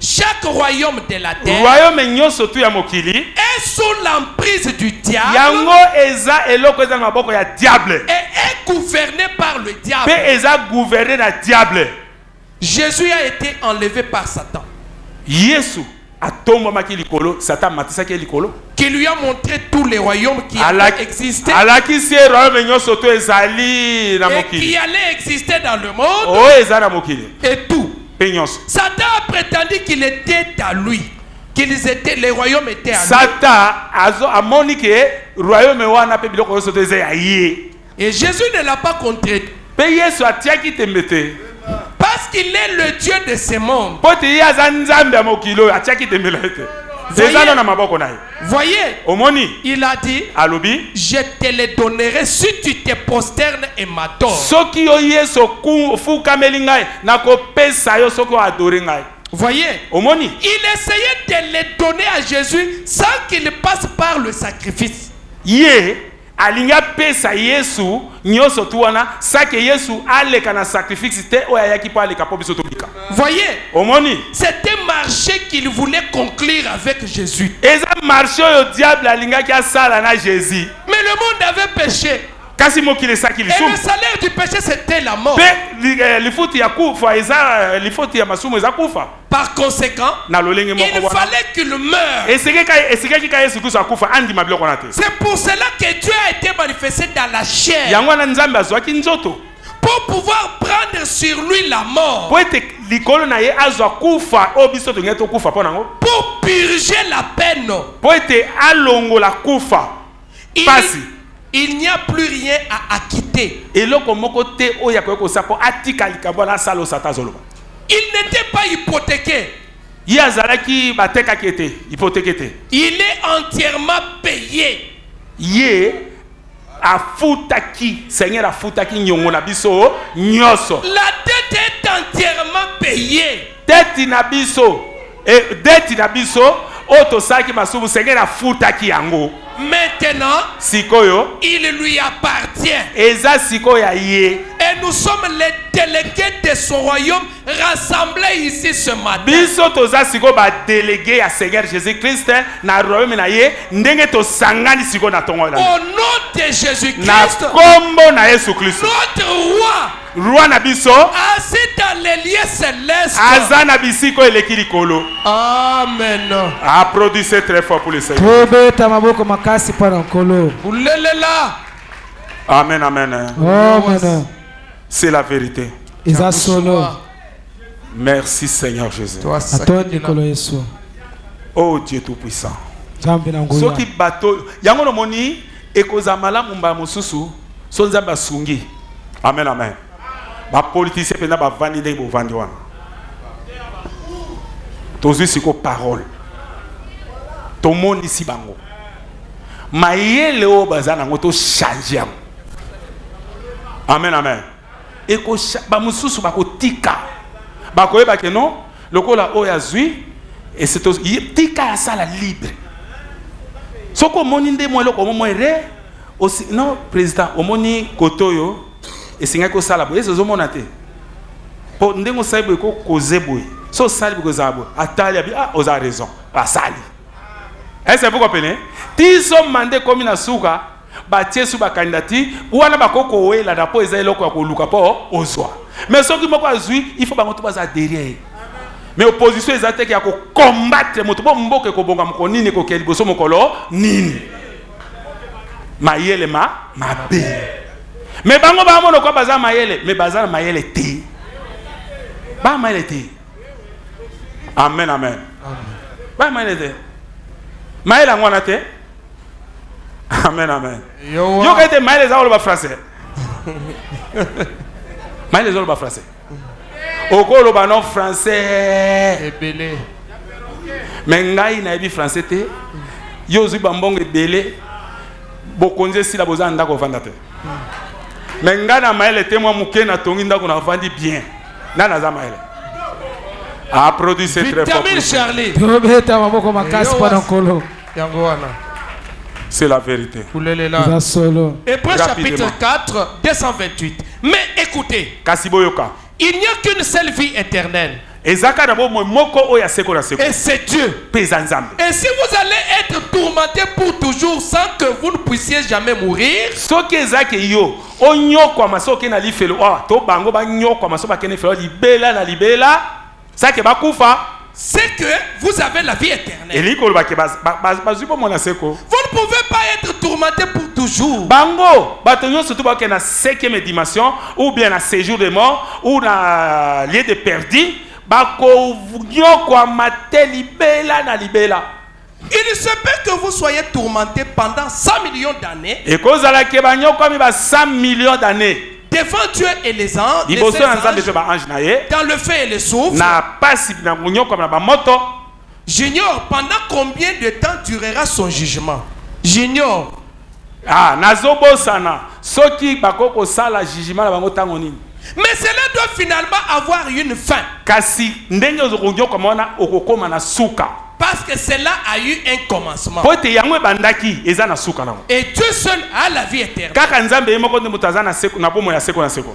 chaque royaume de la terre royaume nyoso tu ya mokili est sous l'emprise du diable yango eza eloko eza na maboko ya diable et est gouverné par le diable. pe eza gouverné na diable. Jésus a été enlevé par Satan, Yesu atombamaki likolo, Satan matisaki likolo, qui lui a montré tous les royaumes qui avaient existé alakisi royaume nyoso to ezali na et mokili qui allaient exister dans le monde o eza na mokili et tout. pe nyonso. Satan a prétendu qu'il était à lui, les royaumes étaient à lui. Satan amoni ke royaume wana pe biloko nyonso to eza ya ye. Et Jésus ne l'a pas contredit. Pe Yesu atiaki tembe te. Parce qu'il est le Dieu de ce monde. Voyez, voyez, il a dit, je te le donnerai si tu te prosternes et m'adores. Voyez, il essayait de le donner à Jésus sans qu'il passe par le sacrifice. Alinga pesa Yesu nyoso tuwana sake Yesu aleka na sacrifice te oyayaki pa aleka po biso tobika. Voyez, omoni c'était un marché qu'il voulait conclure avec Jésus. Eza marché au diable alinga ki asala na Jésus. Mais le monde avait péché. Kasi mokile saki Et lisumu. le salaire du péché c'était la mort. Pe lifuti ya kufa eza lifuti ya masumu eza kufa. Par conséquent, il fallait qu'il meure. C'est pour cela que Dieu a été manifesté dans la chair. Pour pouvoir prendre sur lui la mort. Pour purger la peine. Il n'y a plus rien à acquitter. Il n'était pas hypothéqué. Il est entièrement payé. Seigneur afutaki nyongo na biso nyoso. La dette est entièrement payée. Dette na biso oto saki masubu Seigneur afutaki yango. Maintenant, sikoyo, il lui appartient. Eza sikoya ye. Et nous sommes les délégués de son royaume rassemblés ici ce matin. Biso toza siko ba délégué à Seigneur Jésus-Christ na royaume na ye ndenge to sangani siko na tongo la. Au nom de Jésus-Christ. Na kombo na Yesu Christ. Notre roi. Roi na biso. Assis dans les lieux célestes. Azana bisiko eleki likolo. Amen. Applaudissez très fort pour le Seigneur. Amen, amen. Amen. C'est la vérité. Merci Seigneur Jésus. Oh Dieu Tout-Puissant. Soki bateau, yango no moni ekozamala mumba mususu, sonza basungi. Amen, amen. Ba politicien pena ba vandi ndenge bo vandi wana. Tozwi siko parole. Tomoni si bango. Mayele o bazana ngo to changer. Amen, amen. Eko ba mususu bakotika. Bakoyeba ke non, lokola o yazwi et c'est tika ya sala libre. Soko moni nde mo eloko mo ere aussi non président omoni kotoyo esinga ko sala bo ezo mona te. Po ndengo saibo ko kozeboy. So sali ko zabo atali abi oza raison. Basali. Est-ce que vous comprenez? Tiso mande komi na suka batie su ba kandidati wana bakoko wela na po eza eloko ya koluka po ozwa. Mais soki moko azui il faut bango to baza derrière. Mais opposition ezate ki ya ko combattre moto bo mboke ko bonga mko nini ko keli boso mokolo nini. Mayele mabe. Mais bango ba mono ko baza mayele, mais baza mayele te. Ba mayele te. Amen, amen. Ba mayele te. Maël ngwana te. Amen, amen. Yo kete Maël za oloba français. Maël za oloba français. Oko oloba non français. Ebele. Mais ngai na ebi français te. Yo zui bambongo ebele. Bokonze sila boza ndako vanda te. Mais ngai na Maël te moi muke na tongi ndako na vandi bien. Nana za Maël. Applaudissez très fort. C'est la vérité. Hébreux chapitre 4, 228. Mais écoutez, il n'y a qu'une seule vie éternelle. Et c'est Dieu. Et si vous allez être tourmenté pour toujours sans que vous ne puissiez jamais mourir, c'est que vous avez la vie éternelle. Vous ne pouvez pas être tourmenté pour toujours. Bango, surtout dans la 5e dimension, ou bien dans séjour de mort, ou dans lieu de perdu, il se peut que vous soyez tourmenté pendant 100 millions d'années. Et que vous allez 100 millions d'années. Devant Dieu et les anges, dans le feu et le souffle. J'ignore pendant combien de temps durera son jugement. J'ignore. Ah, nazobosana. Soki bakoko sala jugement la bango tango nini. Mais cela doit finalement avoir une fin. Kasi ndenge ozokongyo komona okokoma na suka. Parce que cela a eu un commencement. Et Dieu seul a la vie éternelle.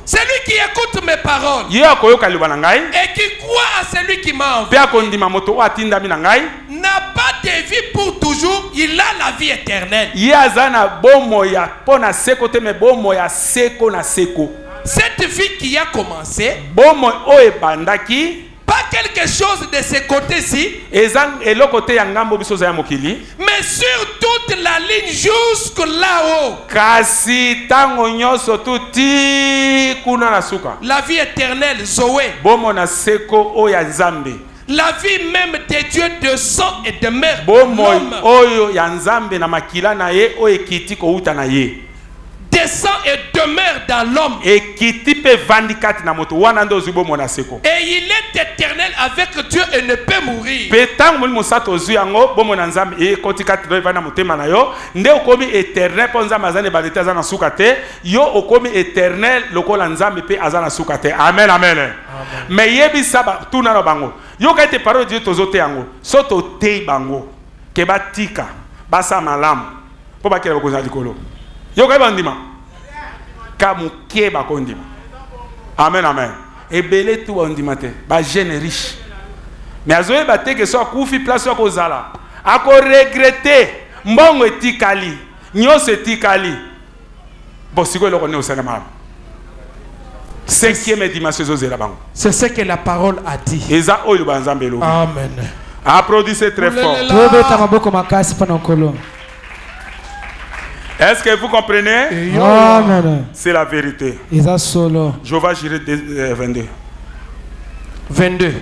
Celui qui écoute mes paroles et qui croit à celui qui m'a envoyé n'a pas de vie pour toujours, il a la vie éternelle. Cette vie qui a commencé, pas quelque chose de ce côté-ci, mais sur toute la ligne jusque là-haut. La vie éternelle, Zoé. La vie même des dieux de sang et de mère. Descend et demeure dans l'homme. Et il est éternel avec Dieu et ne peut mourir. Amen, amen. Mais yebisa tuna na bango. Yo ka te parole Dieu tozote yango. Soto te bango. Ke batika basa malam. Po ba kele ko za likolo. Yo ka bandima. Kamuke ba kondima. Amen, amen. Et belé tout bandima te. Ba jeune riche. Mais azoe ba te que so kufi place so ko zala. Ako regretter mbongo etikali. Nyose etikali. Bosiko eloko ne osana malam. 5e dimension. C'est ce que la parole a dit. Amen. Applaudissez très fort. Est-ce que vous comprenez? Amen. C'est la vérité. Jéhovah Jireh 22. 22.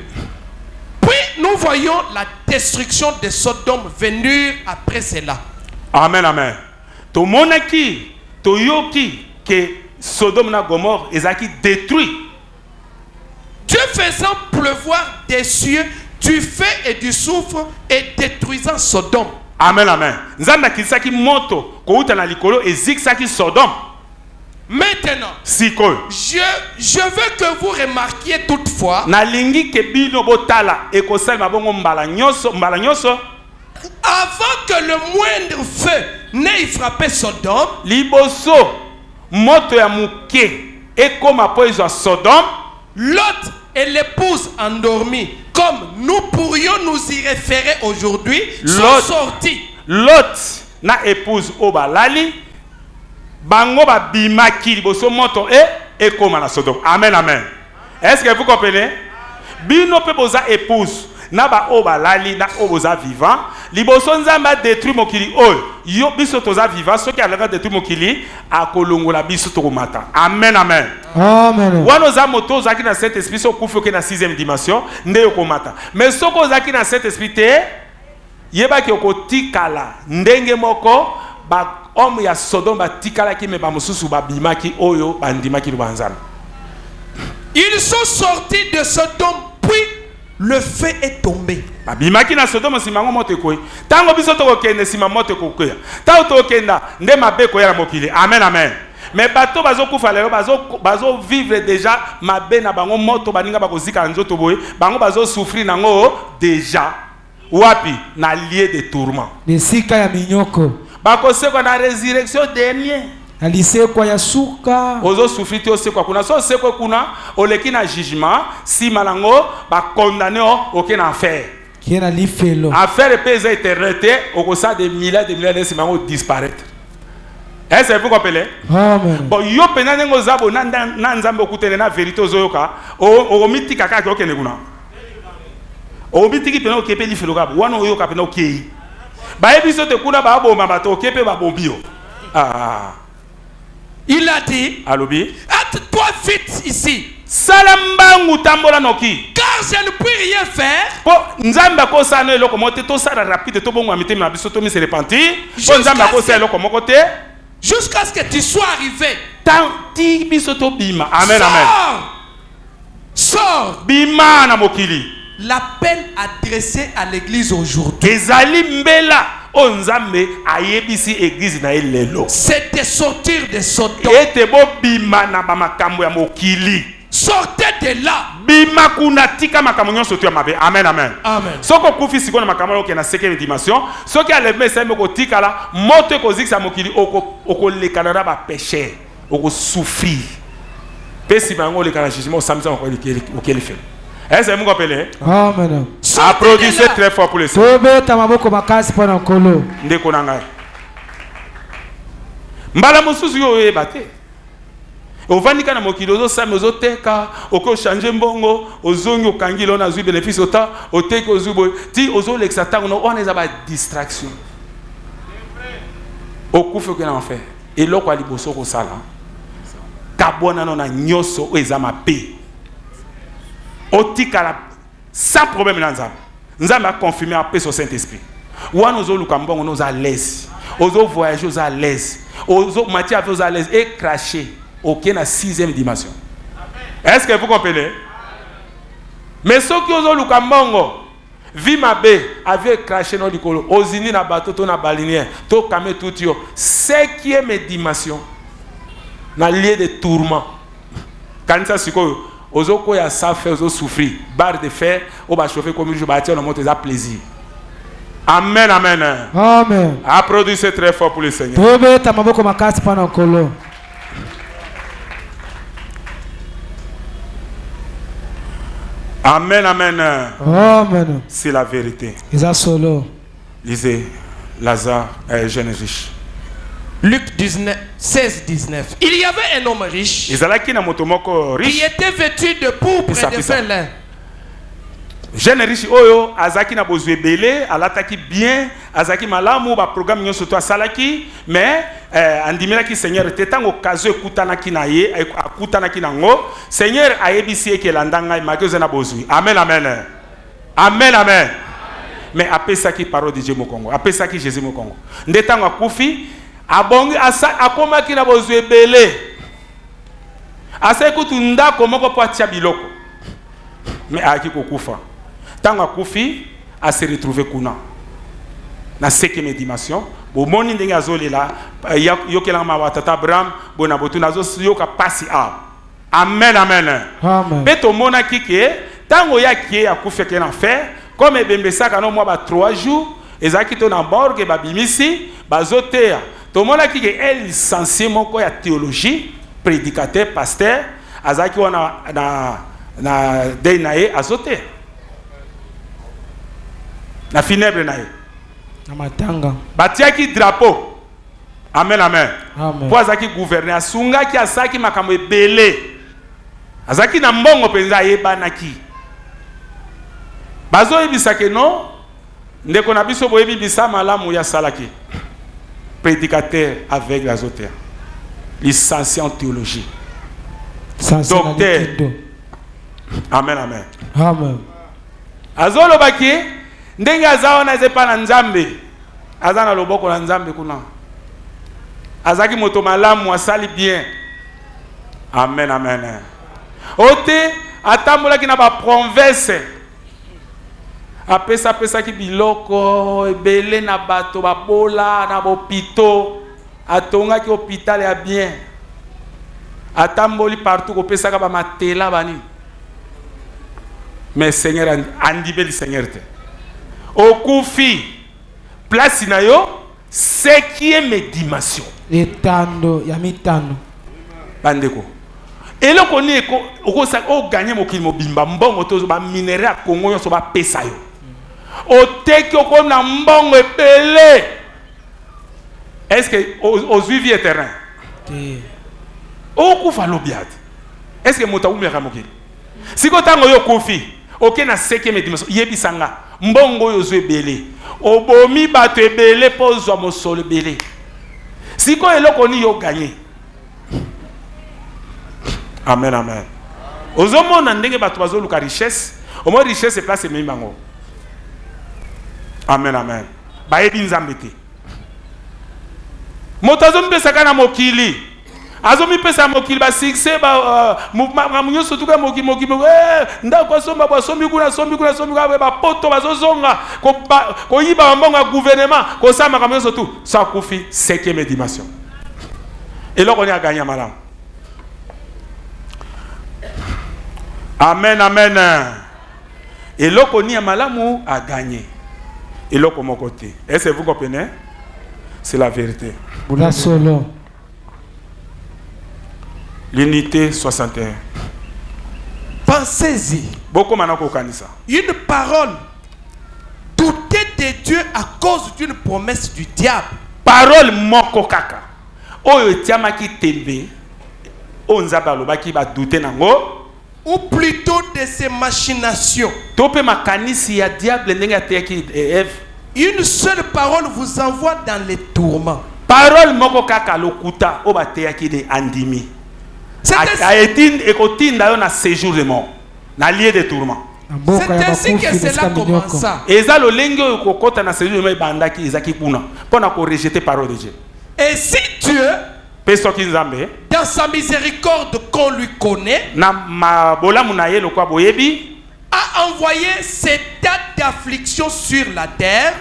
Puis nous voyons la destruction de Sodome venir après cela. Amen, amen. To monaki, to yoki que Sodome et Gomorrhe ezaki détruit. Dieu faisant pleuvoir des cieux du feu et du soufre et détruisant Sodome. Amen, amen. Nzamba kisaki moto kouta na likolo ezikisaki Sodome. Maintenant, je veux que vous remarquiez toutefois na lingi ke bino botala ekosali mabongo mbala nyoso. Avant que le moindre feu n'ait frappé Sodome, liboso moto ya muke ekoma poizo à Sodome, Lot et l'épouse endormie, comme nous pourrions nous y référer aujourd'hui, sont sortis. Lot na épouse obalali bango ba bimaki liboso moto ekoma na Sodome. Amen, amen. Est-ce que vous comprenez? Bino pe boza épouse na ba obalali na oboza vivant liboso nzamba détruit mokili oyo yo biso toza vivant soki alaka détruit mokili akolongola biso tokomata. Amen, amen. Amen. Wano za moto zaki na cet esprit so kufi oke na 6e dimension nde yokomata. Mais soko zaki na cet esprit te yeba ki okotikala ndenge moko ba homme ya Sodome batikala ki me ba mosusu ba bimaki oyo bandimaki lubanzana. Ils sont sortis de Sodome, puis le feu est tombé. Bimaki na Sodome simango moto koyi. Tango biso to kokende sima moto kokoya. Ta to kenda nde mabe koya mokili. Amen, amen. Mais bato bazo kufa lelo bazo vivre déjà mabe na bango moto baninga bakozika nzoto boye. Bango bazo souffrir nango déjà. Wapi na lieu de tourment. Nesika ya minyoko. Bakoseko na résurrection dernier. alisekwa ya suka ozo souffrir te osekwa kuna so sekwa kuna oleki na jugement si malango ba condamner aucun enfer kiena lifelo affaire pesa éternité okosa des milliards de simango disparaître. Est-ce que vous comprenez? Amen. Bon yo pena nengo zabo na nzambe okutene na vérité ozoyoka o mitika kaka okene kuna o mitiki pena okepe lifelo kabo wana oyoka pena okei ba ebiso te kuna ba bomba bato okepe ba bombio. Il a dit, Alobi, hâte-toi vite ici. Salambangu tambola noki. Car je ne puis rien faire. Po nzamba ko sana eloko mote to sara rapide to bongo amite na biso to mi se repentir. Po nzamba ko sa eloko moko te jusqu'à ce que tu sois arrivé. Tanti biso to bima. Amen amen. Sors. Bima na mokili. L'appel adressé à l'église aujourd'hui. Ezali mbela. Ayebisi église na elelo. C'est de sortir de Sodome. Ete bo bima na ba makambo ya mokili. Sortez de là. Bima kuna tika makambo nyonso to ya mabe. Amen amen. Amen. Soko kufi siko na makambo ke na 5e dimension. Soki aleme sa moko tika la moto ko zikisa mokili oko lekana na ba péché. Oko souffrir. Pesi bango lekana jugement samisa ko okeli fait. Est-ce que vous comprenez? Amen. Applaudissez très fort pour le Seigneur. Ndeko na ngai. Mbala mosusu yo ebate. Ovandika na mokili ozo sami ozo teka, oko changer mbongo, ozongi okangi lo na zui bénéfice ota, oteki ozubo, ti ozo l'exata no on eza ba distraction. Okufe ko na enfer. Eloko ali boso ko sala. Kabona no na nyoso o eza mabe. Otikala sans problème na nzambe. Nzambe a confirmé après son Saint-Esprit. Wana ozo lukambongo no za l'aise. Ozo voyager ozo à l'aise. Ozo matière ozo à l'aise et cracher aucun na 6e dimension. Est-ce que vous comprenez? Mais ceux qui ozo lukambongo vi mabe avait craché no likolo ozini na bateau to na balinière to kame tout yo 5e dimension na lieu de tourment. Quand ça siko Ozoko ya safe ozo souffrir barre de fer o ba chauffer comme je bâtir le moto ça plaisir. Amen amen. Amen. Applaudissez très fort pour le Seigneur. Amen amen. Amen. C'est la vérité. Lisez Lazare jeune riche. Luc 16, 19. Il y avait un homme riche qui était vêtu de pourpre et de fin lin. Jeune riche oyo azaki na bozwe belé alataki bien azaki malamu ba programme nyonso to asalaki mais andimelaki Seigneur tetango kazo ekutanaki na ye akutanaki nango Seigneur ayebisi ekelanda makoze na bozwi. Amen amen. Amen amen. Mais apesaki parole de Dieu mokongo apesaki Jésus mokongo ndetango akufi abongi akomaki na bozwe belé asa ekutu ndako moko po atia biloko mais aki kokufa tango akufi a se retrouver kuna na 5e dimension bo moni ndenge azolela yokela ma tata Abraham bona botu nazo yoka pasi a. Amen amen. Amen. Beto mona kike tango yaki akufi ke na enfer comme ebembesaka no mwa ba 3 jours ezaki to na morgue babimisi bazotea to mona kike el licencié moko ya théologie prédicateur pasteur azaki wana na deinae azotea na funèbre na ye na matanga batiaki drapeau. Amen amen. Amen. Po azaki gouverner asungaki asaki makambo ebele azaki na mbongo penza yebanaki bazo yebisake no ndeko na biso boyebi bisa malamu ya salaki prédicateur aveugle azotea licencié en théologie docteur. Amen amen. Amen. Azolo baki ndenge azawa na zepa na nzambe azana loboko na nzambe kuna azaki moto malamu asali bien. Amen amen. Ote atambolaki na ba province apesa ki biloko ebele na bato babola na bopito atongaki hôpital ya bien atamboli partout kopesaka ba matela bani. Mais Seigneur andibeli Seigneur te okufi place na yo 5e dimension. Etando ya mitano. Bandeko. Et là qu'on est au gagner mokili mobimba mbongo to ba minerai à Congo yo so ba pesa yo. O teki ko na mbongo epele. Est-ce que aux vie éternel? O kufa lobiat. Est-ce que mota umera mokili? Si ko tango yo kofi, OK na 5e dimension, yebisanga mbongo yo zo ebele. Obomi bato ebele po zo mosolo ebele. Si ko eloko ni yo gagner. Amen, amen. Ozomo na ndenge bato bazo luka richesse, au moins richesse place et mimango. Amen, amen. Ba ebi nzambe te. Motazo mpesa kana mokili. Azo mpesa mokili ba succès ba munyo sotuka mokili ndako somba ba sombi kuna ba poto bazo zonga ko yiba mbonga gouvernement ko sama kamyo sotu ça kufi 5e dimension. Et là on a gagné madame. Amen, amen. Et l'okoni a malamu a gagné. Et l'oko mon côté. Est-ce que vous comprenez? C'est la vérité. L'unité 61. Pensez-y. Une parole douter de Dieu à cause d'une promesse du diable. Parole moko kaka. Oyo tiamaki tembe. Onzaba lobaki ba douter nango. Ou plutôt de ses machinations. Une seule parole vous envoie dans les tourments. Parole moko kaka lokuta obate yaki de andimi. C'est ainsi que cela commença. Et si Dieu, dans sa miséricorde qu'on lui connaît, a envoyé cette date d'affliction sur la terre,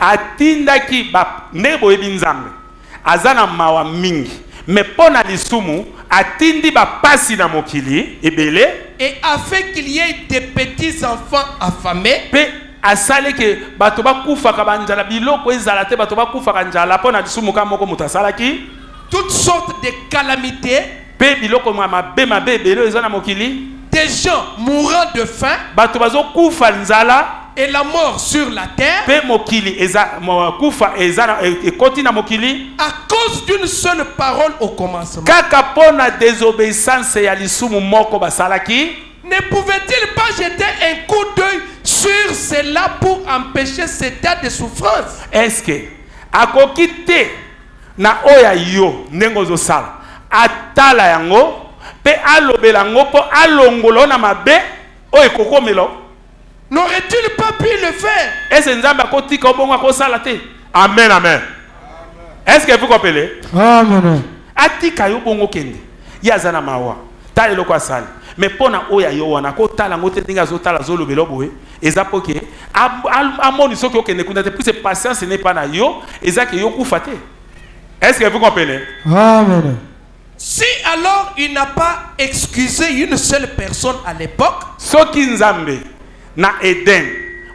mais pona lisumu atindi ba pasi na mokili ebele et a fait qu'il y ait des petits enfants affamés pe asale ke bato ba kufa ka banjala biloko ezala te bato ba kufa ka njala pona lisumu ka moko mutasalaki toutes sortes de calamités pe biloko mabe ebele ezana mokili des gens mourant de faim bato bazo kufa nzala et la mort sur la terre à cause d'une seule parole au commencement. Ne pouvait-il pas jeter un coup d'œil sur cela pour empêcher cet état de souffrance? Est-ce que à kokite na oya yo nengozo sala atala yango pe alobelango po alongolo na mabe oy kokomelo? N'aurait-il pas pu le faire? Amen, amen. Est-ce que vous comprenez? Amen. Atika yo bongo kende. Yazana mawa. Ta eloko asali. Mais pona oya yo wana ko tala ngote ndinga zo tala zo lobelo boye. Ezapoke. Amoni soki okende kuna te plus patience n'est pas na yo. Ezaki yo kufate. Est-ce que vous comprenez? Amen. Si alors il n'a pas excusé une seule personne à l'époque, soki nzambe na Eden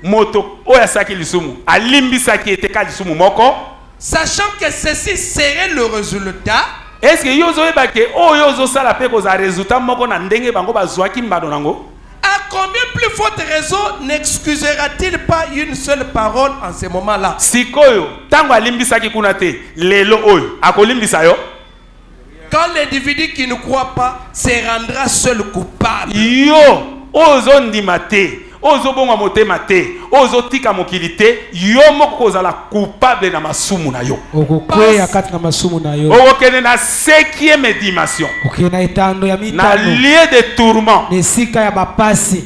moto oya saki lisumu alimbi saki eteka lisumu moko sachant que ceci serait le résultat. Est-ce que yozo ebake o yozo sala pe koza résultat moko na ndenge bango bazwaki mbado nango? À combien plus forte raison n'excusera-t-il pas une seule parole en ce moment-là? Sikoyo tango alimbi saki kuna te lelo oyo akolimbisa yo. Quand l'individu qui ne croit pas se rendra seul coupable. Yo ozo ndimate ozo bonga motema te ozo tika mokilite yo moko kozala coupable na masumu na yo okokweya kati na masumu na yo okokende na 5e dimension okena etando ya mitano na lieu de tourment nesika ya bapasi.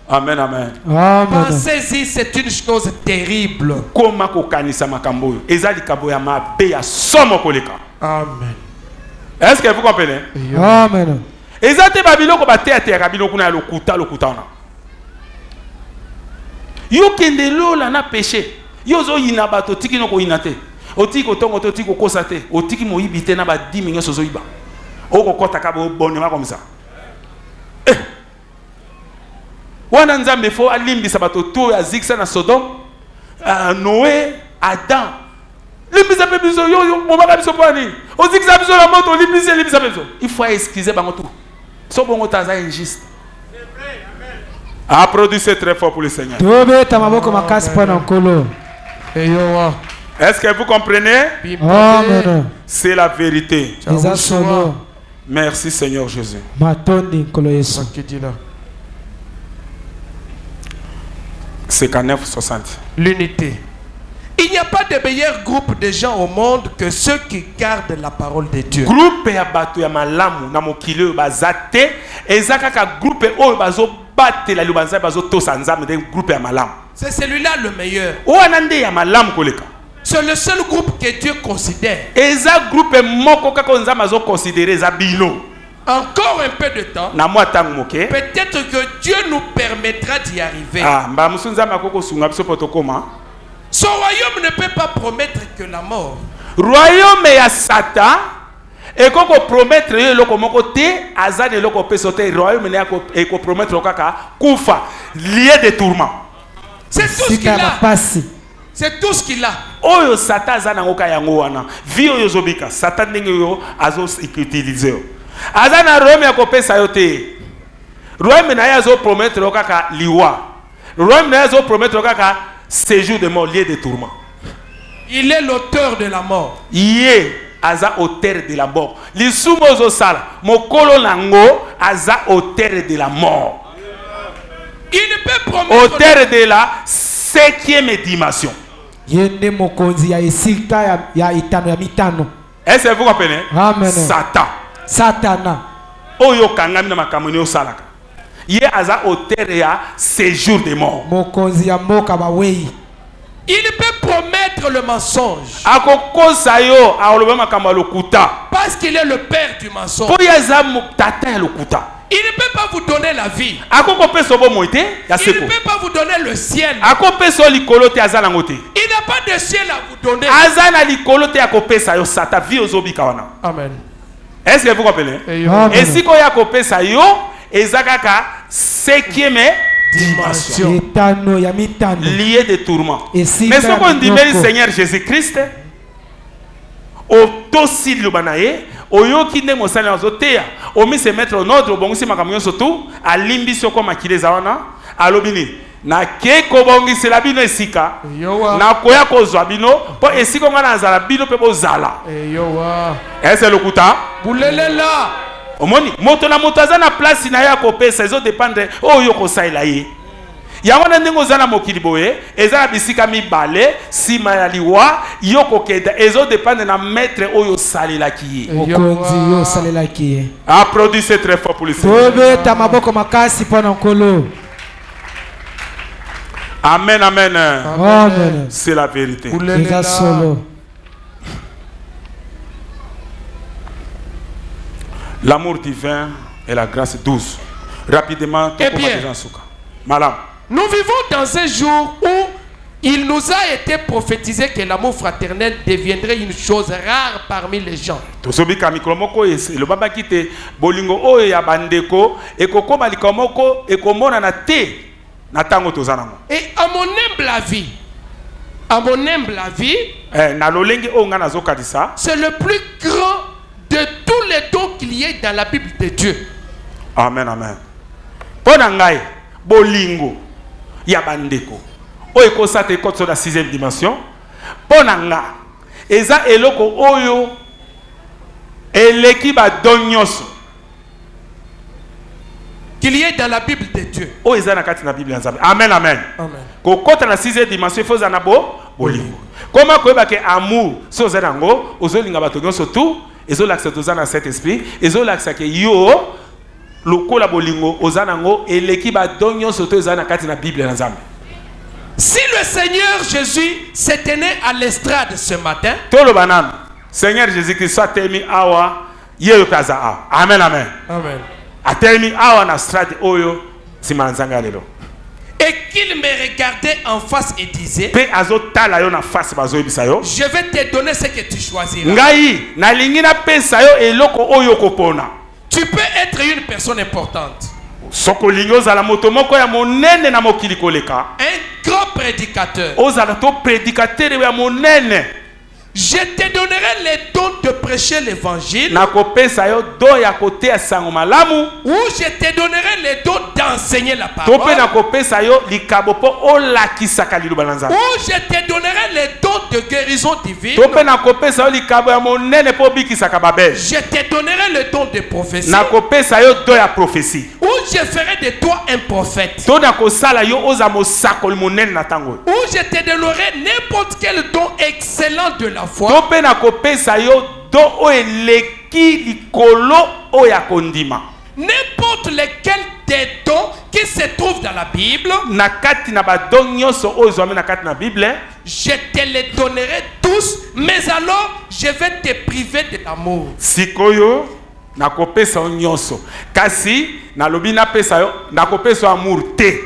Amen, amen. Amen. Pensez-y, c'est une chose terrible. Koma kokanisa makambo yo ezali kabo ya mabe ya somo koleka. Amen. Est-ce que vous comprenez? Amen. Ezate babiloko bateatea biloko na lokuta na yo kende lola na péché yo zo yina bato tiki no ko inate otiki otongo to tiki kosa te otiki moyibite na ba 10 millions sozo iba oko kota ka bo bonema comme ça wana nzambe fo alimbisa bato to ya ziksa na Sodome Noé Adam limbisa pe biso yo momaka biso pani ozikisa biso la moto limbisa biso il faut excuser bango tout so bongo taza injuste. Applaudissez très fort pour le Seigneur. Est-ce que vous comprenez? Amen. C'est la vérité. Merci Seigneur Jésus. C'est 59-60. L'unité. Il n'y a pas de meilleur groupe de gens au monde que ceux qui gardent la parole de Dieu. Groupe ya bato ya malamu na mokili bazate ezakaka groupe oyo bazo batela lubanza bazo tosa nzambe de groupe ya malamu. C'est celui-là le meilleur. Oanande ya malamu koleka. C'est le seul groupe que Dieu considère. Eza groupe moko kaka nzambe azo considérer za bino. Encore un peu de temps. Na moi tangu moke. Peut-être que Dieu nous permettra d'y arriver. Ah, mba musunza makoko sunga biso potokoma. Son royaume ne peut pas promettre que la mort. Royaume ya Satan et koko promettre yo loko moko te azane loko pesote royaume ne ko ko promettre kaka kufa lié de tourment. C'est tout ce qu'il a. C'est tout ce qu'il a. Oyo Satan azana ngoka yango wana. Vi oyo zobika Satan ndenge yo azo utiliser. Azana royaume ya ko pesa yo te. Royaume na yazo promettre kaka liwa. Royaume na yazo promettre kaka séjour de mort lié de tourment. Il est l'auteur de la mort. Yé aza auteur de la mort. Lisumo zo sala mokolo nango aza auteur de la mort. Il ne peut promettre auteur de la 5e dimension. Yende mokonzi ya esika ya itano ya mitano. Est-ce que vous comprenez? Amen. Satan. Satana. Oyo kangami na makambo ni osalaka. Yé aza auteur ya séjour de mort. Mokonzi ya mboka bawei. Il peut promettre le mensonge. Akokosa yo aoloba makambo lokuta. Parce qu'il est le père du mensonge. Po yaza tata lokuta. Il ne peut pas vous donner la vie. Il ne peut pas vous donner le ciel. Il n'a pas de ciel à vous donner. Amen. Est-ce que vous comprenez? Et si vous avez un 5e dimension lié de tourments. Mais ce qu'on dit, Seigneur Jésus-Christ, aussi le banaye oyo kinde mosala azotea omi se mettre en ordre bongi makamyo surtout alimbi soko makile zawana alobini na ke ko bongi se la bino esika na koya ko zwa bino po esika ngana zala bino pe bozala est-ce le kuta bulelela omoni moto na moto azana place na ya ko pesa ezo dépendre oyo ko saila ye yango na ndenge ozana mokili boye ezala bisika mibale sima ya liwa yoko keda ezo dépendre na maître oyo salelaki ye mokonzi yo salelaki ye. Applaudissez très fort pour le Seigneur. Tobeta maboko makasi pona nkolo. Amen, amen. Amen. C'est la vérité. L'amour divin et la grâce douce. Rapidement, eh bien, Madame. Nous vivons dans un jour où il nous a été prophétisé que l'amour fraternel deviendrait une chose rare parmi les gens. Et à mon humble avis, c'est le plus grand de tous les dons qu'il y ait dans la Bible de Dieu. Amen, amen. Ponangai, bolingo. Yabandeko oyo kosate koto la 6e dimension ponanga eza eloko oyo eleki ba donyoso qu'il y ait dans la Bible de Dieu. Oyo eza na kati na Bible nzambe. Amen, amen. Amen. Kokota na 6e dimension faut za na bolingo. Comment koyeba ke amour so za nango ozolinga bato nyonso tout ezolakisa toza na cet esprit ezolakisa ke yo lokola bolingo ozanango eleki ba donyo soto ezana kati na Bible na Nzambe. Si le Seigneur Jésus s'est tenu à l'estrade ce matin, tolo banam Seigneur Jésus-Christ soit tenu awa yeyo kaza a. Amen, amen. Amen. Atemi awa na strade oyo simanzanga lelo. Et qu'il me regardait en face et disait, pe azotala yo na face bazo yebisa yo, je vais te donner ce que tu choisiras. Ngai na lingi na pesa yo eloko oyo kopona. Tu peux être une personne importante. Soko lingo za la moto moko ya monene na mokili koleka. Un grand prédicateur. Ozala to prédicateur ya monene. Je te donnerai les dons de prêcher l'évangile. nakopesa yo do ya koteya sango malamu. Ou je te donnerai les dons d'enseigner la parole. To pe nakopesa yo likabo po olakisaka liloba na Nzambe. Ou je te donnerai les dons de guérison divine. To pe nakopesa yo likabo ya monene po bikisaka babel. Je te donnerai le don de prophétie. nakopesa yo do ya prophétie. Ou je ferai de toi un prophète. To nakosala yo oza mosakoli monene na tango. Ou je te donnerai n'importe quel don excellent de la foi. To pe nakopesa yo do o eleki likolo o ya kondima. N'importe lequel des dons qui se trouvent dans la Bible, nakati na badon nyonso oyo ezwami nakati na Bible, je te les donnerai tous, mais alors je vais te priver de l'amour. sikoyo nakopesa yo nyonso kasi nalobi napesa yo nakopesa yo amour te.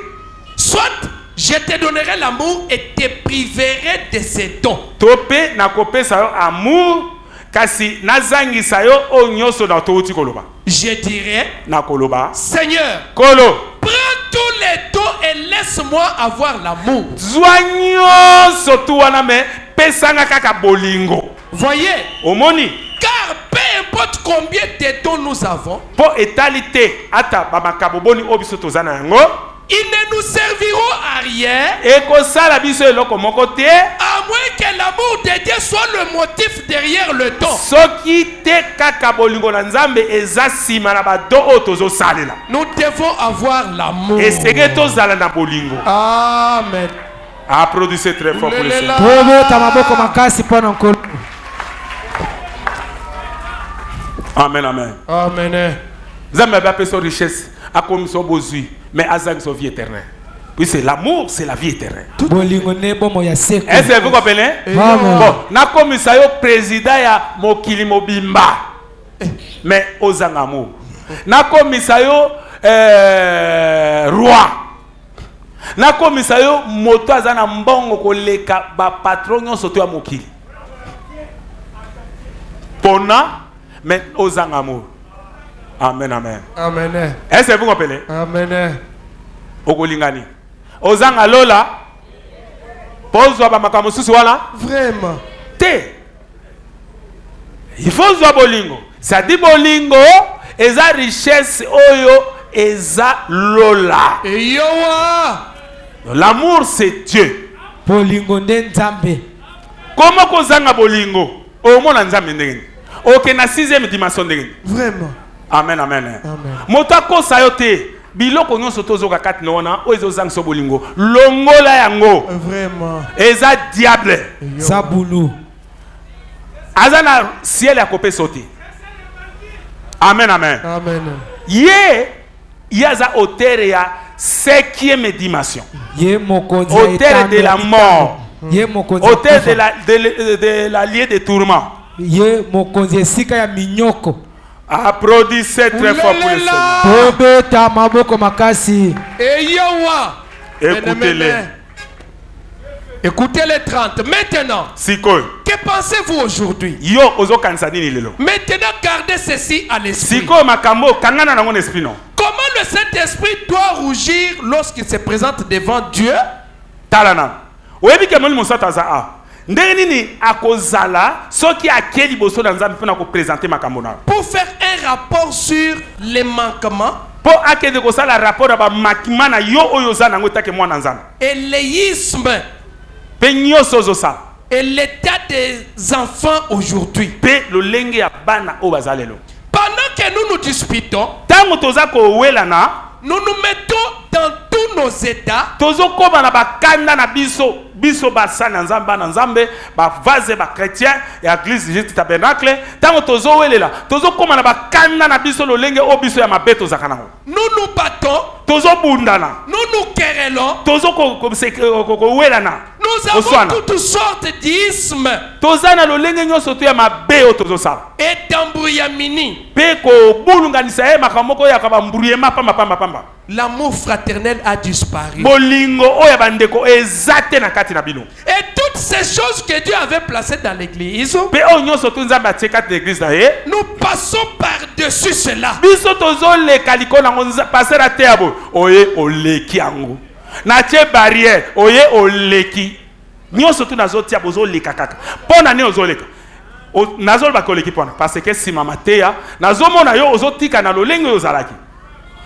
Soit je te donnerai l'amour et te priverai de ces dons. To pe nakopesa yo amour kasi nazangisa yo oyo nyonso na touti koloba. Je dirai, nakoloba Seigneur, kolo prends tous les dons et laisse-moi avoir l'amour. zwa nyonso tu wana me pesanga kaka bolingo. Voyez, omoni car peu importe combien de dons nous avons, po etali te ata bamakabo boni oyo biso toza na yango, ils ne nous serviront à rien ekosala biso eloko moko te à moins que l'amour de Dieu soit le motif derrière le don. soki te kaka bolingo na Nzambe eza nsima na bado oyo tozosalela. Nous devons avoir l'amour. esenge tozala na bolingo. Amen. Applaudissez très fort pour le Seigneur. tobeta maboko makasi mpona nkolo. Amen, amen. Amen. Nzambe abapesa so richesse akomisa bozwi mais azangisa vie éternelle. Oui, c'est l'amour, c'est la vie éternelle. bolingo ne bomo ya seko. Est-ce que vous comprenez? Amen. Bon, nakomisa yo président ya mokili mobimba mais ozanga amour. Nakomisa yo roi. Nakomisa yo moto aza na mbongo koleka ba patron nyonso to ya mokili. Pona mais ozanga amour. Amen, amen. Amen. Est-ce que vous comprenez? Amen. Ogolingani. Ozanga lola. Pozwa ba makambo susu wana. Vraiment. Te. Il faut zwa bolingo. Ça dit bolingo eza richesse oyo eza lola. Yowa. L'amour c'est Dieu. bolingo nde Nzambe. Comment kozanga bolingo? Omona Nzambe ndenge. Ok na 6e dimension ndenge. Vraiment. Amen, amen. Amen. Motako sayote. Biloko nyonso tozoka kati nona oyo ezanga so bolingo. Longola yango. Vraiment. Eza diable. Zabulu. Azana ciel akopé sauter. Amen, amen. Amen. Yaza auteur ya 5e dimension. Ye mokonzi ya Auteur etando de la mort. Ye mokonzi ya Auteur kufa. de la lieu de tourment. Ye mokonzi esika ya minyoko. Applaudissez très fort pour le Seigneur. tobeta maboko makasi. Yowa. Écoutez-les. Écoutez les 30. Maintenant, Sikoy. que pensez-vous aujourd'hui? Yo ozo kanisa nini lelo? Maintenant, gardez ceci à l'esprit. Sikoy makambo kangana na mon esprit non. Comment le Saint-Esprit doit rougir lorsqu'il se présente devant Dieu? Talana. Oyebi ke moni mosata za a. Ndenge nini akozala soki akeli boso na Nzambe pona ko présenter makambo na. Pour faire un rapport sur les manquements Po akende ko sala rapport ba makimana yo oyo za nango take mwana Nzambe. et l'éisme Pe nyoso zo sa. et l'état des enfants aujourd'hui. Pe lo lenge ya bana o bazalelo. Pendant que nous nous disputons, Tango toza ko welana, nous nous mettons dans tous nos états tozo koma na bakanda na biso basa na Nzambe ba vaze ba chrétien ya église Jésus tabernacle. Tango tozo welela, tozo koma na bakanda na biso lo lenge o biso ya mabeto zakanango. nous nous battons, Tozo bundana. nous nous querellons, Tozo ko welana. nous avons toutes sortes d'ismes Toza na lo lenge nyonso to ya mabe o tozo sala. et d'embrouillamini. Pe ko bulunganisa e makamoko ya ka bambrouillement pamba. L'amour fraternel a disparu. Bolingo oya bandeko ezate na kati na bino. Et toutes ces choses que Dieu avait placées dans l'église, Pe o nyonso to Nzambe atie kati na église na ye. nous passons par-dessus cela. Biso tozo le kaliko na ngonza passer à terre. Oye oleki yango. Na tie barrière, oye oleki. nyonso tu nazotia bozoleka kaka mpona nini ozoleka nazoloba koleki mpona parce que nsima mateya nazomona yo ozotika na lolenge oyo ozalaki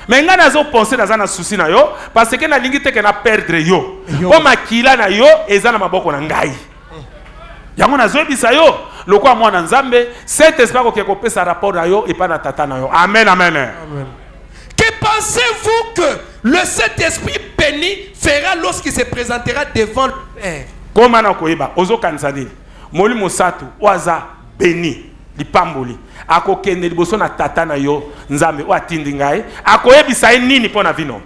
me ngai nazopense naza na susi na yo parce que nalingi teke na perdre yo mpo makila na yo eza na maboko na ngai yango nazoyebisa yo lokola mwana nzambe cet esprit akoki kopesa rapport na yo epai na tata na yo amen amen, amen. Que pensez-vous que le Saint-Esprit béni fera lorsqu'il se présentera devant le Père? Comment na koyeba ozokanisa nini moli mosatu oaza béni lipamboli akokende liboso na tata na yo nzambe o atindi ngai akoyebisa ye nini mpo na vino?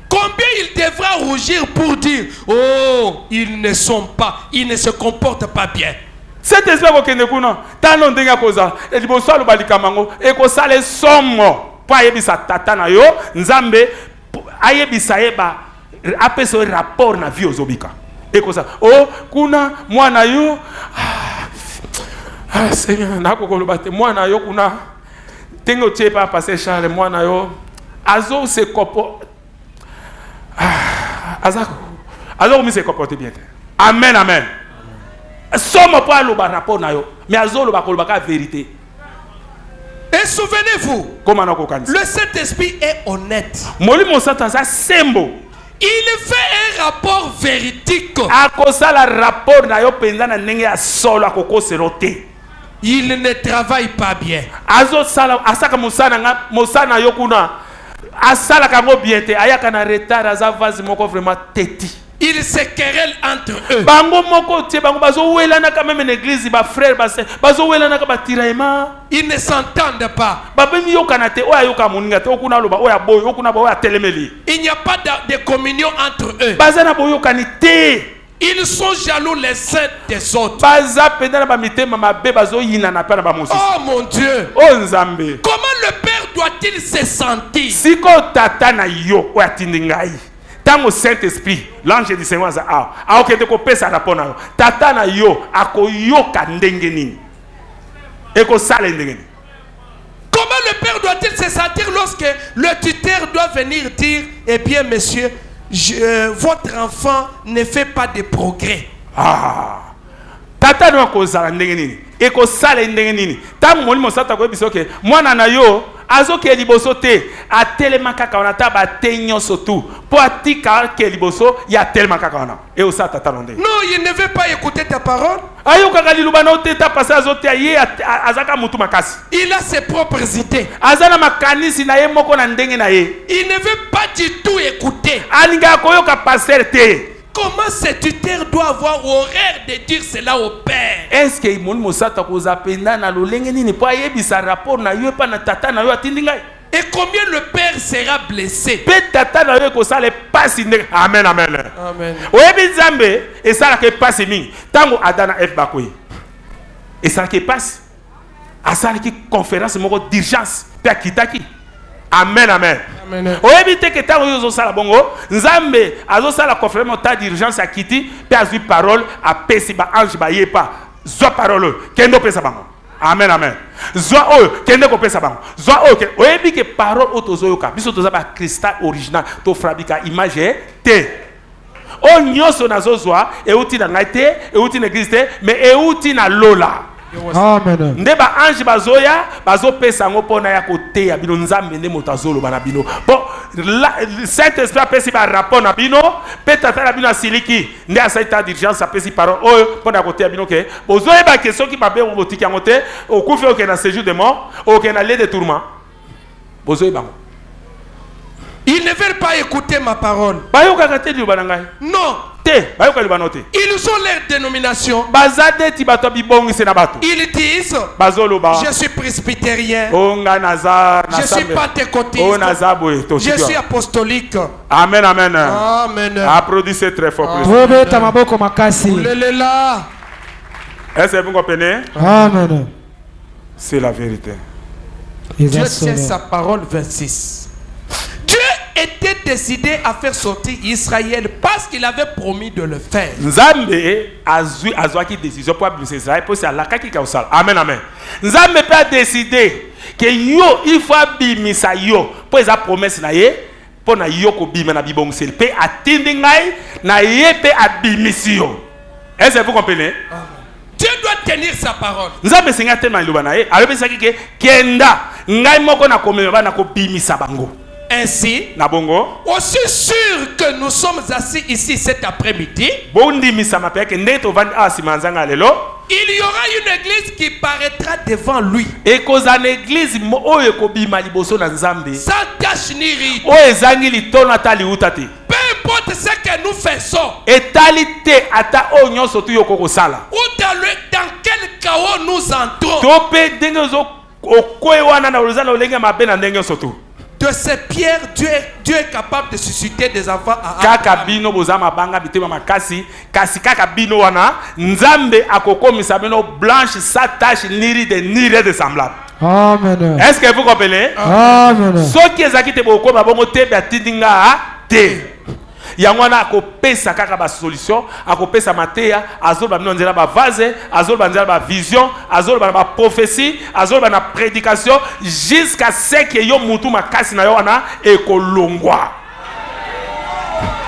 Combien il devra rougir pour dire oh ils ne se comportent pas bien. Cet esprit akokende kuna tano ndenge akoza liboso aloba likambo ekosala somo po ayebisa tata na yo nzambe ayebisa yeba apesa rapport na vie ozobika ekosa oh kuna mwana yo Seigneur nakokoloba te mwana yo kuna tengo tie pa passer Charles mwana yo azo se comporte azo mi se comporte bien. Amen amen. Somo po aloba rapport na yo mais azo loba koloba ka vérité. Et souvenez-vous, le Saint-Esprit est honnête. Il fait un rapport véridique. Il ne travaille pas bien. Ils se querellent entre eux. Ils ne s'entendent pas. Il n'y a pas de communion entre eux. Ils sont jaloux les uns des autres. Oh mon Dieu. Comment le Père doit-il se sentir? Tango Saint-Esprit, l'ange du Seigneur a okende ko pesa rapport na yo. Tata na yo akoyoka ndenge nini. Eko sala ndenge nini. Comment le père doit-il se sentir lorsque le tuteur doit venir dire eh bien monsieur, votre enfant ne fait pas de progrès. Tata no ko sala ndenge nini. Eko sala ndenge nini. Tango moli mosata ko bisoke mwana na yo azoke liboso te atelema kaka wana ta batenyo sotu po atika ke liboso ya telema kaka wana e osata talonde. Non, il ne veut pas écouter ta parole. Ayo kaka liluba no te ta passer azote ye azaka mutu makasi. Il a ses propres idées. Azana makanisi na ye moko na ndenge na ye. Il ne veut pas du tout écouter. Alinga koyoka passer te. Comment ce tuteur doit avoir horaire de dire cela au père? Est-ce que mon mosata koza penda na lolenge nini po ayebisa rapport na yo pa na tata na yo atindi ngai? Et combien le père sera blessé? Pe tata na yo ko sala pasi ndenge. Amen amen. Amen. Oyebi Nzambe e sala ke pasi mingi. Tango adana F bakoyi. E sala ke pasi. Asala ki conférence moko d'urgence pe akitaki. Amen amen. Oyebi te ke tango yo zo sala bongo Nzambe azo sala conférence ta d'urgence akiti pe azui parole a pesi ba ange ba yepa. Zo parole kendo pesa bango. Amen amen. Zo o kende ko pesa bango. Zo o ke oyebi ke parole otozo yoka biso toza ba cristal original to fabrica image te. O nyoso nazo zwa e uti na ngai te e uti na église te mais e uti na lola. Amen. Ndeba ange bazoya bazo pesa ngo pona ya kote ya bino Nzambe nde motazolo bana bino. Bon Saint-Esprit apesi ba rapport na bino peut-être la bino asiliki nde asaita d'urgence apesi parole oyo pona kote ya bino ke bozoye ba question ki babe ngo botiki yango te okufi oke na séjour de mort oke na lait de tourment bozoye bango. Ils ne veulent pas écouter ma parole. Bayoka kate di bananga. Non. Ils ont leur dénomination. Ils disent je suis presbytérien, je suis pentecôtiste, je suis apostolique. Amen, amen. Amen. Applaudissez très fort. Est-ce que vous comprenez? Amen. C'est la vérité. Dieu tient sa parole. 26. Dieu était décidé à faire sortir Israël parce qu'il avait promis de le faire. Nzambe azwa ki décision pour abimisa Israël pour c'est la kaki kausala. Amen amen. Nzambe peut décider que yo il faut abimisa yo pour esa promesse na ye pour na yo ko bima na bibongsel pe atindi ngai na ye pe abimisio. Est-ce que vous comprenez? Dieu doit tenir sa parole. Nzambe senga tellement iloba na ye, alobisaki ke kenda ngai moko na komema bana ko bimisa bango. Ainsi, Na bongo, aussi sûr que nous sommes assis ici cet après-midi, bondi misama pe ke ndeto vandi asima nzanga lelo, il y aura une église qui paraîtra devant lui. e koza na église oyo ko bima liboso na Nzambe. Sans tache ni ride. O ezangi litono ata liuta te. Peu importe ce que nous faisons. Etali te ata o nyonso tu yoko kosala. Ou dans quel chaos nous entrons. To pe ndenge zo okoe wana na olozana olenge mabe na ndenge nyonso tu. De ces pierres, Dieu est capable de susciter des enfants à Kaka Abraham. bino bozama banga bitema makasi, kasi kaka bino wana, Nzambe akokomisa bino blanche sa tache ni de semblable. Amen. Est-ce que vous comprenez? Amen. Ce qui est akite boko ba bongo te batindinga te. Yangwana akopesa kaka ba solution, akopesa mateya, azol ba nzela ba vase, azol ba nzela ba vision, azol ba prophétie, azol ba na prédication jusqu'à ce que yo mutu makasi na yo wana ekolongwa.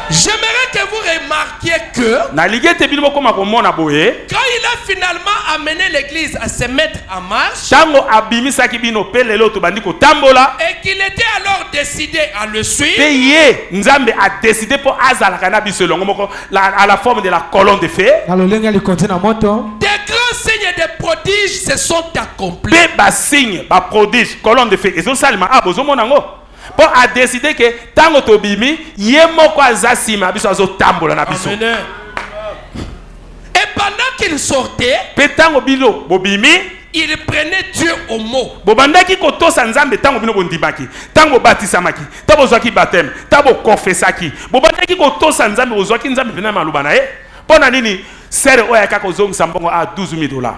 J'aimerais que vous remarquiez que Na ligete bino koma komona boye, quand il a finalement amené l'église à se mettre en marche tango abimisa ki bino pe lelo to bandi ko tambola, et qu'il était alors décidé à le pe suivre, ye Nzambe a décidé pour azala kana biso longo moko à la forme de la colonne de feu. Nalolenga likonte na moto. des grands signes et des prodiges se sont accomplis. Pe ba signe, ba prodige, colonne de feu. Ezo salima abozo monango. Pour a décidé que tango to bimi, ye moko azasima biso azo tambola na biso. Amen. Et pendant qu'il sortait, Pe tango bino bobimi, il prenait Dieu au mot. bobandaki kotosa Nzambe tango bino bondimaki, tango batisamaki, tango zwaki baptême, tango confessaki. Bobandaki kotosa Nzambe ozwaki Nzambe pena maluba na ye. Pona nini sere oya kako zongisa mbongo a $12,000.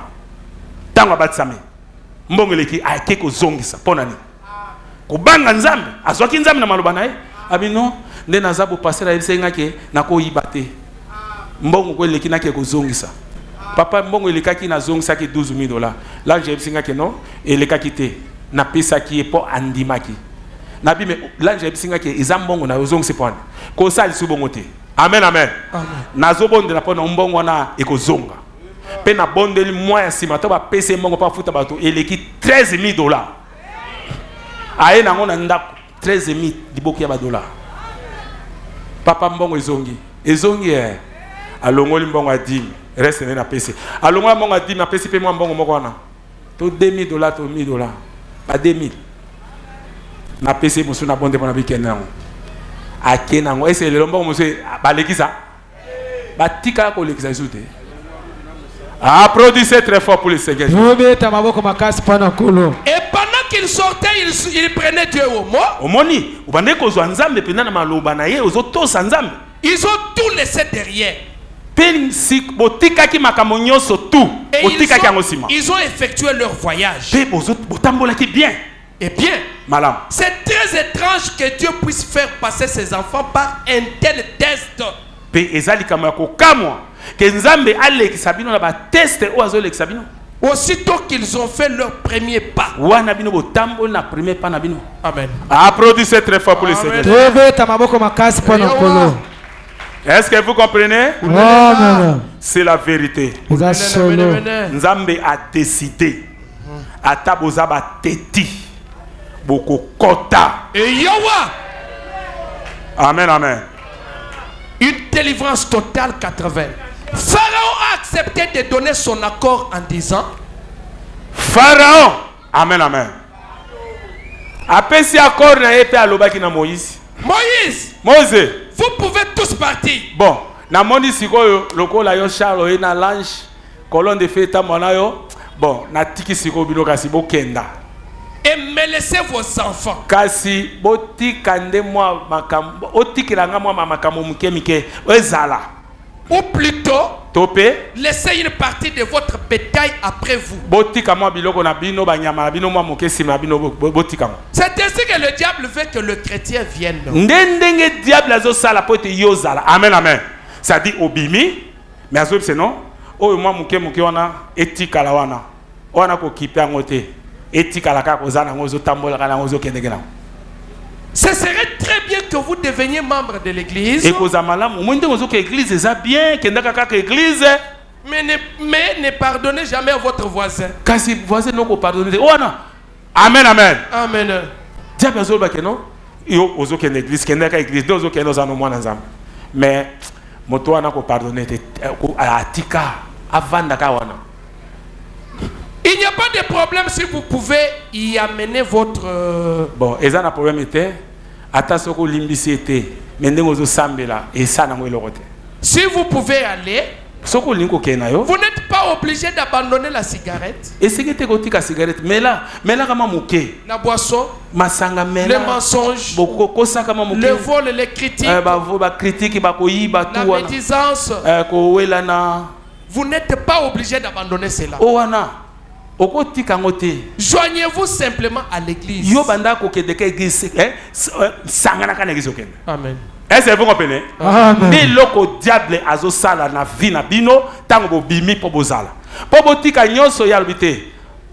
Tango batisame. Mbongo leki a keko zongisa. Pona nini? Kubanga Nzambe, azwaki Nzambe na maluba na ye. Abino nde nazabu pasera yebisenga ke nako yibate. Mbongo ko leki na keko zongisa. Papa mbongo elekaki na zongisaki $12,000. Là j'ai bisinga ke non, elekaki te. Na pesa ki po andimaki. Na bi me là j'ai bisinga ke ezambongo na zongisi pona. Ko sali subongo te. Amen amen. Amen. Na zobonde na pona mbongo na ekozonga. Pe na bondeli moya sima to ba pesa mbongo pa futa bato eleki $13,000. Aye na ngona ndako $13,000 liboki ya ba $. Papa mbongo ezongi. Ezongi alongoli mbongo adimi. Reste na pesi. Alongola mbongo adimi na pesi pe mwa mbongo moko wana. To $2,000 to $1,000. Ba 2,000. Na pesi musu na bonde pona bikenda ngo. Akena ngo ese le mbongo musu balekisa. Batika ko lekisa zute. Applaudissez très fort pour le Seigneur. Tubeta maboko makasi pana kulo. Et pendant qu'il sortait, il prenait Dieu au mot. Omoni, ubande ko zo Nzambe pena na maloba na ye ozo to Nzambe. Ils ont tout laissé derrière. Botika ki makambo nyonso tout. Et Botika ki angosima. ils ont effectué leur voyage. Pe bozo botambola ki bien. Eh bien, Malam. c'est très étrange que Dieu puisse faire passer ses enfants par un tel test. Pe ezali kama ya kokamwa. Que Nzambe alekisa bino na ba test o azo lekisa bino. Aussitôt qu'ils ont fait leur premier pas. Wana bino botambola na premier pas na bino. Amen. Applaudissez très fort pour le Amen. Seigneur. Tubeta maboko makasi pana kulo. Est-ce que vous comprenez? Amen. C'est la vérité. Eza solo. Nzambe a décidé. Ata boza ba teti. Boko kota. Et Yawa, Amen, amen. une délivrance totale 80. Pharaon a accepté de donner son accord en disant Pharaon. Amen, amen. Apesi accord na yepe alobaki na Moïse. Moïse, Moïse. vous pouvez tous partir. Bon, na moni sikoyo lokola yo Charles na lange colonne de feta mona yo. Bon, na tiki siko bino kasi bokenda. Et me laissez vos enfants. Kasi botika nde mwa makambo otikela nga mwa makambo muke mike ezala. Ou plutôt, Topé laissez une partie de votre bétail après vous. botika mwa biloko na bino banyama na bino mwa muke sima bino botika. C'est ainsi que le diable veut que le chrétien vienne. Ndenge diable azo sala pote yozala. Amen amen. Ça dit obimi mais azo c'est non. Oyo mwa muke wana etika la wana. Wana ko kipe ngote. Etika la ka kozana ngozo tambola kana ngozo kendekena. Ce serait très bien que vous deveniez membre de l'église. Et kozamala mwende ngozo ke église eza bien kendaka ka église. Mais ne pardonnez jamais à votre voisin. Kasi voisin non ko pardonner. Oh non. Amen, amen. Amen. Diable zo ba kenon. Yo ozo ken église, ken ka église, dozo ken oza no mwana nzambe. Mais moto wana ko pardonner te atika avanda ka wana. Il n'y a pas de problème si vous pouvez y amener votre bon, eza na problème était ata soko limbisi était mais ndengo zo sambela et ça na ngwe lokote. Si vous pouvez aller, soko linko kenayo. Vous n'êtes pas obligé d'abandonner la cigarette. Et c'est que tu gotika cigarette mais là kama muke. La boisson, masanga mela. le mensonge, kosa kama muke. le vol, les critiques, ba critique ba koyiba tout la wana. médisance. Ko welana. Vous n'êtes pas obligé d'abandonner cela. O wana. Okotika ngote. Joignez-vous simplement à l'église. Yo banda ko kedeke église sangana kana église okende. Amen. Est-ce que vous comprenez? Amen. Mais loko diable azo sala na vie na bino tango bo bimi po bozala. Po botika nyonso ya lubite.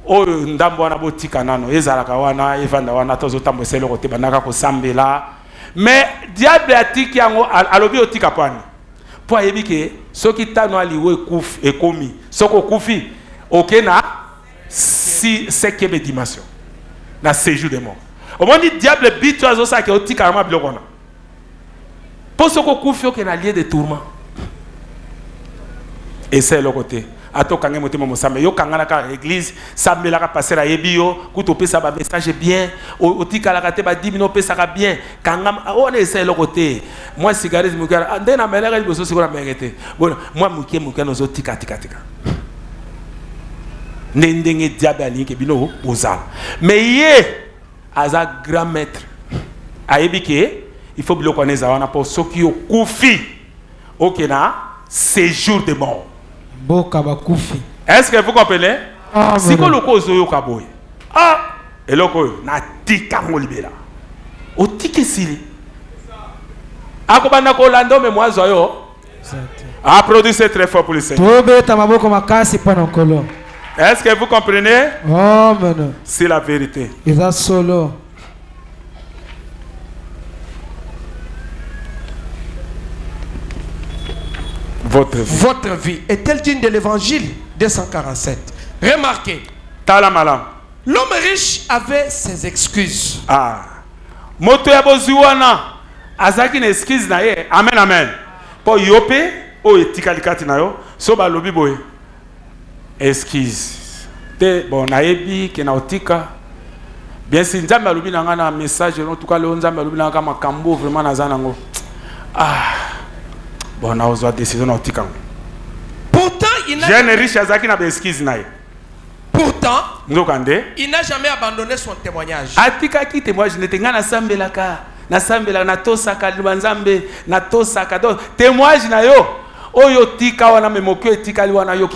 O ndambo wana botika nano ezala ka wana evanda wana tozo tambo selo ko te banaka ko sambela. Mais diable atiki yango alobi otika pani. Po ayebi ke soki tano aliwe kuf ekomi. Soko kufi okena si sekebe dimension. Na séjour de mort. Au moment dit diable bitu azo sa ke otika ma blokona. Pour ce qu'on confie qu'il y a un lieu de tourment. Et c'est le côté. Ato kangé moté mo sambe yo kangana ka église sambe la ka passer la yebio kuto pesa ba message bien otika la ka te ba 10 minutes pesa ka bien kangam on essaie le côté moi cigarette mo kara ndena melaka liboso sikora mengete bon moi muke no zo tika ndenge diable ali ke bino ozala mais ye aza grand maître ayebike il faut bien connaître ça pour ceux qui ont koufi ok na séjour de mort. Boka ba kufi. Est-ce que vous comprenez? Si vous le cause yo kaboy. Ah, et loko na tika molibela. O tike sili. Akobana ko lando mais moi zoyo. Applaudissez très fort pour le Seigneur. Tobeta maboko makasi pana nkolo. Est-ce que vous comprenez? Amen. C'est la vérité. Eza solo. Votre vie est-elle digne de l'évangile? 247. Remarquez. L'homme riche avait ses excuses. Ah. Moto ya boziwana. Azaki na excuse na ye. Amen, amen. Po yope o etikalikati na yo. So ba lobi boye. Excuse. Te bon na yebi ke na otika. Bien si nzambe alobi na nga na message en tout cas le nzambe alobi na nga makambo vraiment na zanango. Ah. Bon, on a besoin de décision nautique. Pourtant, il n'a jamais abandonné son témoignage. Atika ki témoignage n'était nga na sambelaka, na tosaka lubanzambe, na tosaka do témoignage na yo. Oyo tika wana memokyo tika liwana yo ki